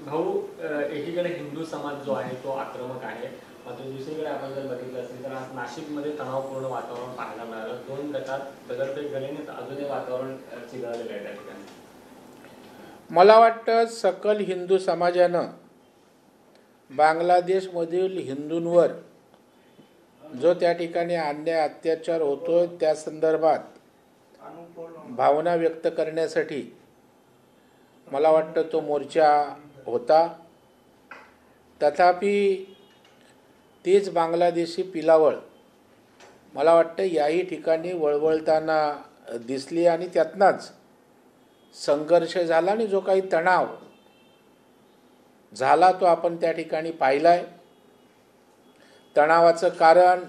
भाऊ, एकीकडे हिंदू समाज जो आहे तो आक्रमक आहे, मात्र दुसरीकडे आपण जर बघितलं असेल तर आज नाशिकमध्ये तणावपूर्ण वातावरण पाहायला मिळालं. दोन गटात दगडफेक झाल्याने अजूनही वातावरण चिघळलेलं आहे त्या ठिकाणी. मला वाटतं सकल हिंदू समाजानं बांगलादेशमधील हिंदूंवर जो त्या ठिकाणी अन्याय अत्याचार होतोय त्या संदर्भात भावना व्यक्त करण्यासाठी मला वाटतं तो मोर्चा होता. तथापि तीच बांगलादेशी पिलावळ मला वाटतं याही ठिकाणी वळवळताना दिसली आणि त्यातनाच संघर्ष झाला आणि जो काही तणाव झाला तो आपण त्या ठिकाणी पाहिलाय. तणावाचं कारण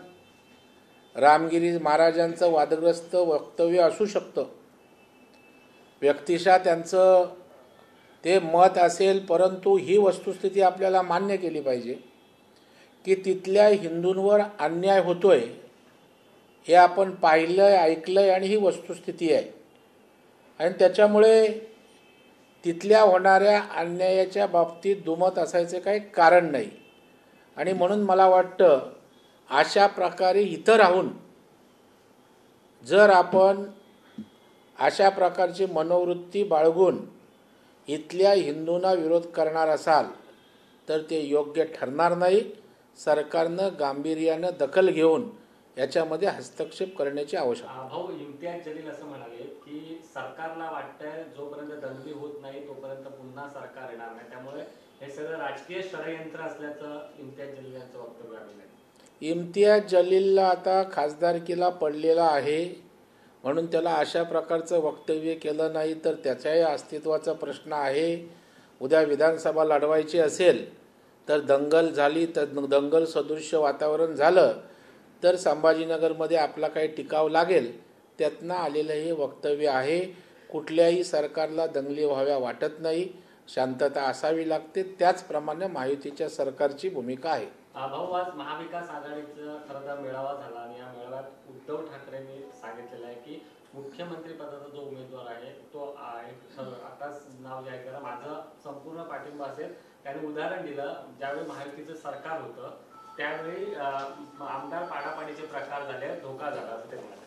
रामगिरी महाराजांचं वादग्रस्त वक्तव्य असू शकतं, व्यक्तिशः त्यांचं ते मत असेल, परंतु ही वस्तुस्थिती आपल्याला मान्य केली पाहिजे की तिथल्या हिंदूंवर अन्याय होतोय हे आपण पाहिलंय, ऐकलंय आणि ही वस्तुस्थिती आहे. आणि त्याच्यामुळे तिथल्या होणाऱ्या अन्यायाच्या बाबतीत दुमत असायचं काही कारण नाही. आणि म्हणून मला वाटतं अशा प्रकारे इथं राहून जर आपण अशा प्रकारची मनोवृत्ती बाळगून इथल्या हिंदूंना विरोध करणार असाल तर ते योग्य ठरणार नाही. सरकारनं गांभीर्यानं दखल घेऊन याच्यामध्ये हस्तक्षेप करण्याची आवश्यकता आहे. भाऊ, इम्तियाज जलील असं म्हणाले की सरकारला वाटतंय जोपर्यंत दंगली होत नाही तोपर्यंत पुन्हा सरकार येणार नाही, त्यामुळे हे सगळं राजकीय षडयंत्र असल्याचं इम्तियाज जलील यांचं वक्तव्य आहे. इम्तियाज जलीलला आता खासदारकीला पडलेला आहे म्हणून त्याला अशा प्रकारचं वक्तव्य केलं नाही तर त्याच्याही अस्तित्वाचा प्रश्न आहे. उद्या विधानसभा लढवायची असेल तर दंगल झाली तर दंगल सदृश्य वातावरण झालं तर संभाजीनगरमध्ये आपला काही टिकाव लागेल. त्यातनं आलेलं हे वक्तव्य आहे. कुठल्याही सरकारला दंगली व्हाव्या वाटत नाही, शांतता असावी लागते. त्याचप्रमाणे महायुतीच्या सरकारची भूमिका आहे. भाऊ, आज महाविकास आघाडीचा खरं तर मेळावा झाला आणि या मेळाव्यात उद्धव ठाकरेंनी सांगितलेलं आहे की मुख्यमंत्री पदाचा जो उमेदवार आहे तो आताच नाव जाहीर करा, माझा संपूर्ण पाठिंबा असेल. त्याने उदाहरण दिलं ज्यावेळी महायुतीचं सरकार होतं त्यावेळी आमदार पाडापाडीचे प्रकार झाले, धोका झाला असं ते म्हणाले.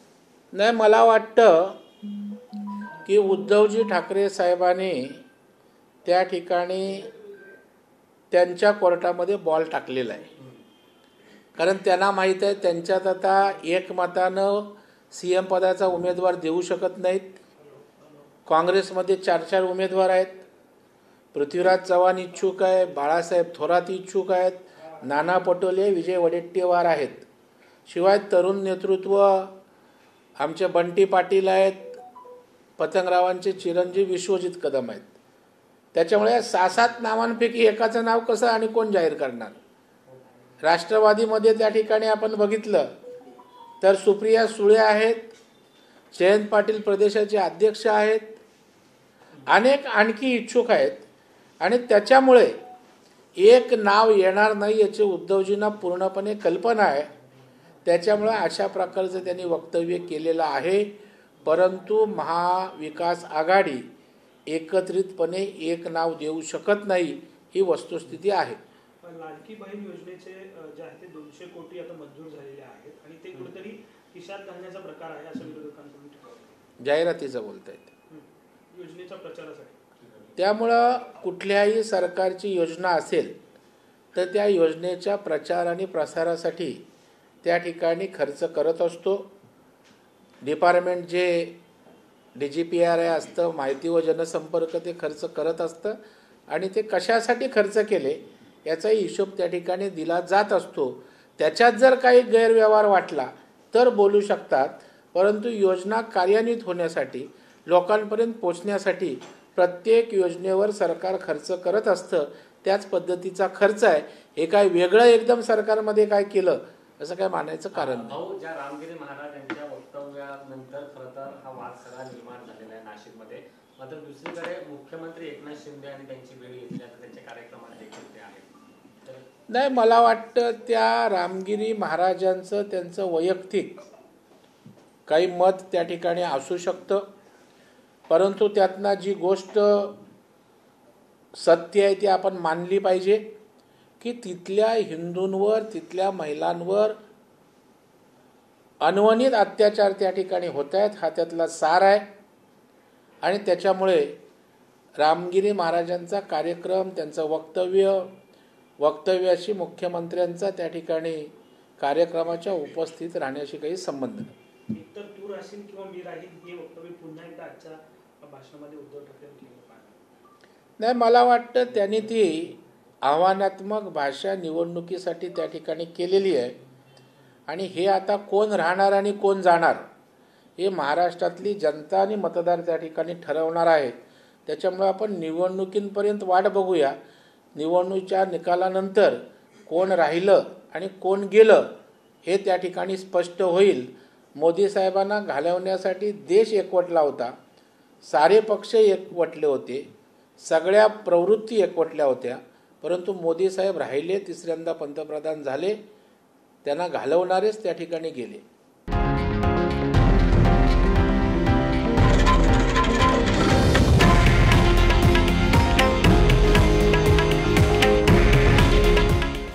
नाही, मला वाटतं की उद्धवजी ठाकरे साहेबांनी त्या ठिकाणी त्यांच्या कोर्टामध्ये बॉल टाकलेला आहे. कारण त्यांना माहीत आहे त्यांच्यात आता एकमतानं CM पदाचा उमेदवार देऊ शकत नाहीत. काँग्रेसमध्ये 4 उमेदवार आहेत. पृथ्वीराज चव्हाण इच्छुक आहे, बाळासाहेब थोरात इच्छुक आहेत, नाना पटोले, विजय वडेट्टीवार आहेत. शिवाय तरुण नेतृत्व आमचे बंटी पाटील आहेत, पतंगरावांचे चिरंजीव विश्वजित कदम आहेत. त्याच्यामुळे 6-7 नावांपैकी एकाचं नाव कसं आणि कोण जाहीर करणार. राष्ट्रवादीमध्ये त्या ठिकाणी आपण बघितलं तर सुप्रिया सुळे आहेत, जयंत पाटील प्रदेशाचे अध्यक्ष आहेत, अनेक आणखी इच्छुक आहेत. आणि त्याच्यामुळे एक नाव येणार नाही याची उद्धवजींना पूर्णपणे कल्पना आहे. त्याच्यामुळे अशा प्रकारचं त्यांनी वक्तव्य केलेलं आहे. परंतु महाविकास आघाडी एकत्रितपणे एक नाव देऊ शकत नाही, ही वस्तुस्थिती आहे. लाडकी बहीण योजनेचे जे आहे ते 200 कोटी आता मंजूर झालेले आहेत आणि ते कुठेतरी खिशात घालण्याचा प्रकार आहे असं विरोधकांकडून टीका. जाहिरातीचं बोलतायत योजनेच्या प्रचारासाठी. त्यामुळं कुठल्याही सरकारची योजना असेल तर त्या योजनेच्या प्रचार आणि प्रसारासाठी त्या ठिकाणी खर्च करत असतो. डिपार्टमेंट जे DGPRI असतं, माहिती व जनसंपर्क, ते खर्च करत असतं आणि ते कशासाठी खर्च केले याचाही हिशोब त्या ठिकाणी दिला जात असतो. त्याच्यात जर काही गैरव्यवहार वाटला तर बोलू शकतात, परंतु योजना कार्यान्वित होण्यासाठी, लोकांपर्यंत पोचण्यासाठी प्रत्येक योजनेवर सरकार खर्च करत असतं. त्याच पद्धतीचा खर्च आहे. हे काय वेगळं एकदम सरकारमध्ये काय केलं असं काय मानायचं कारण नाही. भाऊ, ज्या रामगिरी महाराज यांच्या वक्तव्यानंतर खरं तर हा वाद सगळा निर्माण झालेला आहे नाशिकमध्ये. मात्र दुसरीकडे मुख्यमंत्री एकनाथ शिंदे आणि त्यांची वेळ येतली आता त्यांच्या कार्यक्रमात देखील ते आहेत. नाही, मला वाटतं त्या रामगिरी महाराजांचं त्यांचं वैयक्तिक काही मत त्या ठिकाणी असू शकतं, परंतु त्यातनं जी गोष्ट सत्य आहे ती आपण मानली पाहिजे की तिथल्या हिंदूंवर, तिथल्या महिलांवर अनवणित अत्याचार त्या ठिकाणी होत आहेत, हा त्यातला सार आहे. आणि त्याच्यामुळे रामगिरी महाराजांचा कार्यक्रम, त्यांचं वक्तव्याशी मुख्यमंत्र्यांचा त्या ठिकाणी कार्यक्रमाच्या उपस्थित राहण्याशी काही संबंध नाही. एकतर तू राशील किंवा मी राहील हे वक्तव्य पुन्हा एकदा आजच्या भाषणामध्ये उद्धव ठाकरे केलं पाहिजे. नाही, मला वाटतं त्यांनी ती आव्हानात्मक भाषा निवडणुकीसाठी त्या ठिकाणी केलेली आहे. आणि हे आता कोण राहणार आणि कोण जाणार हे महाराष्ट्रातली जनता आणि मतदार त्या ठिकाणी ठरवणार आहेत. त्याच्यामुळे आपण निवडणुकींपर्यंत वाट बघूया. निवडणुकीच्या निकालानंतर कोण राहिलं आणि कोण गेलं हे त्या ठिकाणी स्पष्ट होईल. मोदी साहेबांना घालवण्यासाठी देश एकवटला होता, सारे पक्ष एकवटले होते, सगळ्या प्रवृत्ती एकवटल्या होत्या. परंतु मोदी साहेब राहिले, तिसऱ्यांदा पंतप्रधान झाले, त्यांना घालवणारेच त्या ठिकाणी गेले.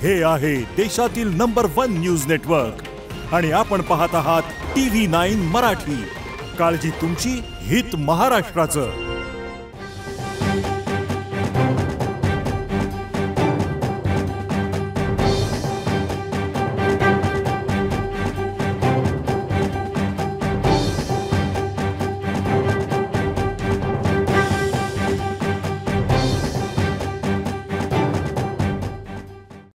हे आहे देशातील नंबर 1 न्यूज नेटवर्क आणि आपण पाहत आहात TV9 मराठी. काळजी तुमची, हित महाराष्ट्राचं.